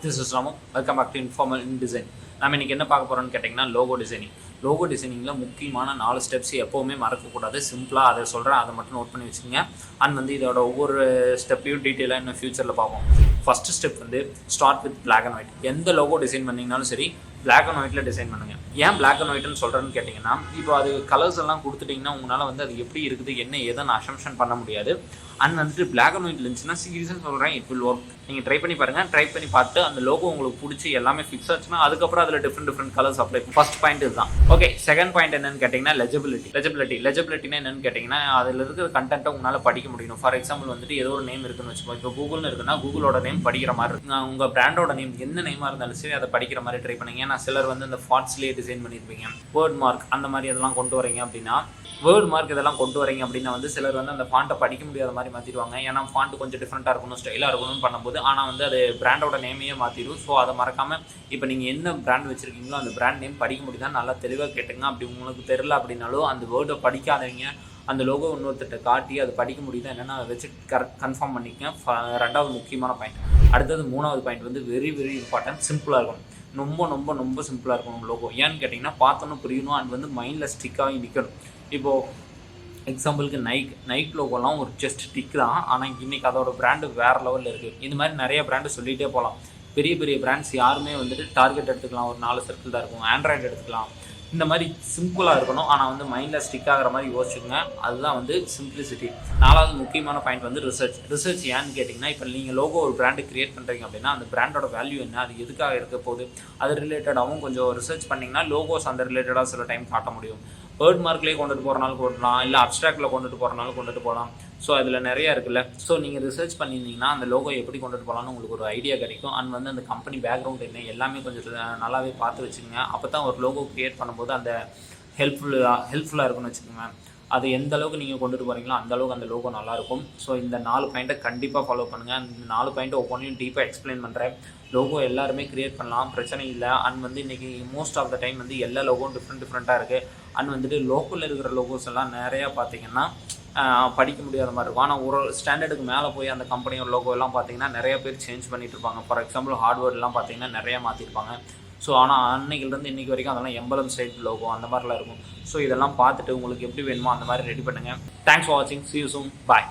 This is Ramu. Welcome back to informal in design. நம்ம இன்றைக்கி என்ன பார்க்க போகிறோம்னு கேட்டிங்கன்னா லோகோ டிசைனிங்கில் முக்கியமான 4 ஸ்டெப்ஸ் எப்போவுமே மறக்கக்கூடாது. சிம்பிளாக அதை சொல்கிறேன், அதை மட்டும் நோட் பண்ணி வச்சுக்கோங்க. அண்ட் இதோட ஒவ்வொரு ஸ்டெப்பையும் டீட்டெயிலாக இன்னும் ஃபியூச்சரில் பார்ப்போம். First step start with black and white. எந்த லோகோ டிசைன் பண்ணிங்கனாலும் சரி, பிளாக் அண்ட் ஒயிட்டில் டிசைன் பண்ணுங்கள். ஏன் பிளாக் அண்ட் ஒயிட்னு சொல்கிறேன்னு கேட்டிங்கன்னா, இப்போ அது கலர்ஸ் எல்லாம் கொடுத்துட்டிங்கன்னா உங்களால் அது எப்படி இருக்குது என்ன ஏதுன்னு அசம்ஷன் பண்ண முடியாது. அண்ட் பிளாக் அண்ட் ஒயிட் இருந்துச்சுன்னா சீரியஸாக சொல்கிறேன், இட் வில் ஒர்க். நீங்கள் ட்ரை பண்ணி பாருங்கள். ட்ரை பண்ணி பார்த்து அந்த லோகோ உங்களுக்கு பிடிச்சி எல்லாமே ஃபிக்ஸ் ஆச்சுன்னா அதுக்கப்புறம் அதில் different colours apply. First point இதுதான். ஓகே, செகண்ட் பாயிண்ட் என்னன்னு கேட்டிங்கன்னா லெஜபிலிட்டினா என்னன்னு கேட்டிங்கன்னா, அதில் இருக்கிற கண்டென்ட்டை உங்களால் படிக்க முடியும். ஃபார் எக்ஸாம்பிள் ஏதோ ஒரு நேம் இருக்குன்னு வச்சுக்கோ. இப்போ கூகுள்னு இருக்குன்னா கூகுளோட நேம் படிக்கிற மாதிரி இருக்கு. உங்கள் பிராண்டோட நேம் எந்த நேமாக இருந்தாலும் சரி அதை படிக்கிற மாதிரி ட்ரை பண்ணுங்க. ஏன்னா சிலர் இந்த ஃபாண்ட்ஸ்லேயே டிசைன் பண்ணியிருப்பீங்க. வேர்ட் மார்க் அந்த மாதிரி இதெல்லாம் கொண்டு வரீங்க அப்படின்னா, வேர்ட் மார்க் இதெல்லாம் கொண்டு வரீங்க அப்படின்னா சிலர் அந்த ஃபாண்ட்டை படிக்க முடியாத மாதிரி மாற்றிடுவாங்க. ஏன்னா ஃபாண்ட் கொஞ்சம் டிஃப்ரெண்ட்டாக இருக்கணும், ஸ்டைலாக இருக்கணும்னு பண்ணும்போது ஆனால் அது பிராண்டோட நேமையே மாற்றிடும். ஸோ அதை மறக்காமல் இப்போ நீங்கள் என்ன பிராண்ட் வச்சுருக்கீங்களோ அந்த பிராண்ட் நேம் படிக்க முடியுதா நல்லா தெளிவாக கேட்டுங்க. அப்படி உங்களுக்கு தெரியல அப்படின்னாலும் அந்த வேர்டை படிக்காதவங்க அந்த லோகோ இன்னொருத்திட்ட காட்டி அது படிக்க முடியுதா என்னென்னா அதை வச்சு கன்ஃபார்ம் பண்ணிக்கங்க. ரெண்டாவது முக்கியமான பாயிண்ட். அடுத்தது மூணாவது பாயிண்ட் வெரி இம்பார்ட்டன்ட். சிம்பிளாக இருக்கணும். ரொம்ப சிம்பிளாக இருக்கணும் லோகோ. ஏன்னு கேட்டிங்கன்னா பார்த்தோன்னு புரியணும். அண்ட் மைண்டில் ஸ்டிக்காகி நிற்கணும். இப்போது எக்ஸாம்பிளுக்கு நைக் லோகோலாம் ஒரு ஜஸ்ட் டிக் தான். ஆனால் இன்றைக்கி அதோட பிராண்டு வேறு லெவலில் இருக்குது. இந்த மாதிரி நிறைய பிராண்டு சொல்லிகிட்டே போகலாம். பெரிய பிராண்ட்ஸ் யாருமே டார்கெட் எடுத்துக்கலாம், ஒரு 4 சர்க்கிள் தான் இருக்கும். ஆண்ட்ராய்டு எடுத்துக்கலாம். இந்த மாதிரி சிம்பிளாக இருக்கணும். ஆனால் மைண்டில் ஸ்டிக் ஆகிற மாதிரி யோசிச்சுங்க. அதுதான் சிம்பிளிசிட்டி. நாலாவது முக்கியமான பாயிண்ட் ரிசர்ச். ஏன்னு கேட்டிங்கன்னா, இப்போ நீங்கள் லோகோ ஒரு பிராண்டு கிரியேட் பண்ணுறீங்க அப்படின்னா அந்த பிராண்டோட வேல்யூ என்ன, அது எதுக்காக இருக்க போகுது, அது ரிலேட்டடாகவும் கொஞ்சம் ரிசர்ச் பண்ணிங்கன்னா லோகோஸ் அந்த ரிலேட்டடாக சில டைம் காட்ட முடியும். வேர்ட் மார்க்லேயே கொண்டுட்டு போகிறனாலும் கொண்டுலாம், இல்லை அப்ஸ்ட்ராக்டில் கொண்டுட்டு போகிறனாலும் கொண்டுட்டு போகலாம். ஸோ அதில் நிறையா இருக்குல்ல. ஸோ நீங்கள் ரிசர்ச் பண்ணியிருந்தீங்கன்னா அந்த லோகோ எப்படி கொண்டுட்டு போகலான்னு உங்களுக்கு ஒரு ஐடியா கிடைக்கும். அண்ட் அந்த கம்பெனி பேக்ரவுண்ட் என்ன எல்லாமே கொஞ்சம் நல்லாவே பார்த்து வச்சுக்கோங்க. அப்போ தான் ஒரு லோகோ க்ரியேட் பண்ணும்போது அந்த ஹெல்ப்ஃபுல்லாக இருக்குன்னு வச்சுக்கோங்க. அது எந்த அளவுக்கு நீங்கள் கொண்டுட்டு போகிறீங்களோ அந்த அளவுக்கு அந்த லோகோ நல்லாயிருக்கும். ஸோ இந்த 4 பாயிண்ட்டை கண்டிப்பாக ஃபாலோ பண்ணுங்கள். இந்த 4 பாயிண்ட்டை ஒவ்வொன்றையும் டீப்பாக எக்ஸ்பிளைன் பண்ணுறேன். லோகோ எல்லாருமே க்ரியேட் பண்ணலாம், பிரச்சனை இல்லை. அண்ட் இன்றைக்கி மோஸ்ட் ஆஃப் த டைம் எல்லா லோகோவும் டிஃப்ரெண்ட்டாக இருக்குது. அண்ட் லோக்கலில் இருக்கிற லோகோஸ் எல்லாம் நிறையா பார்த்திங்கன்னா படிக்க முடியாத மாதிரி இருக்கும். ஆனால் ஒரு ஸ்டாண்டர்டுக்கு மேலே போய் அந்த கம்பெனியோட லோகோ எல்லாம் பார்த்திங்கன்னா நிறைய பேர் சேஞ்ச் பண்ணிகிட்டு இருப்பாங்க. ஃபார் எக்ஸாம்பிள் ஹார்ட்வேர்லாம் பார்த்திங்கன்னா நிறையா மாற்றிருப்பாங்க. ஸோ ஆனால் அன்னைக்கிலேருந்து இன்றைக்கி வரைக்கும் அதெல்லாம் எம்பலம் சைட் லோகோ அந்த மாதிரிலாம் இருக்கும். ஸோ இதெல்லாம் பார்த்துட்டு உங்களுக்கு எப்படி வேணுமோ அந்த மாதிரி ரெடி பண்ணுங்கள். தேங்க்ஸ் ஃபார் வாட்சிங். See you soon. Bye.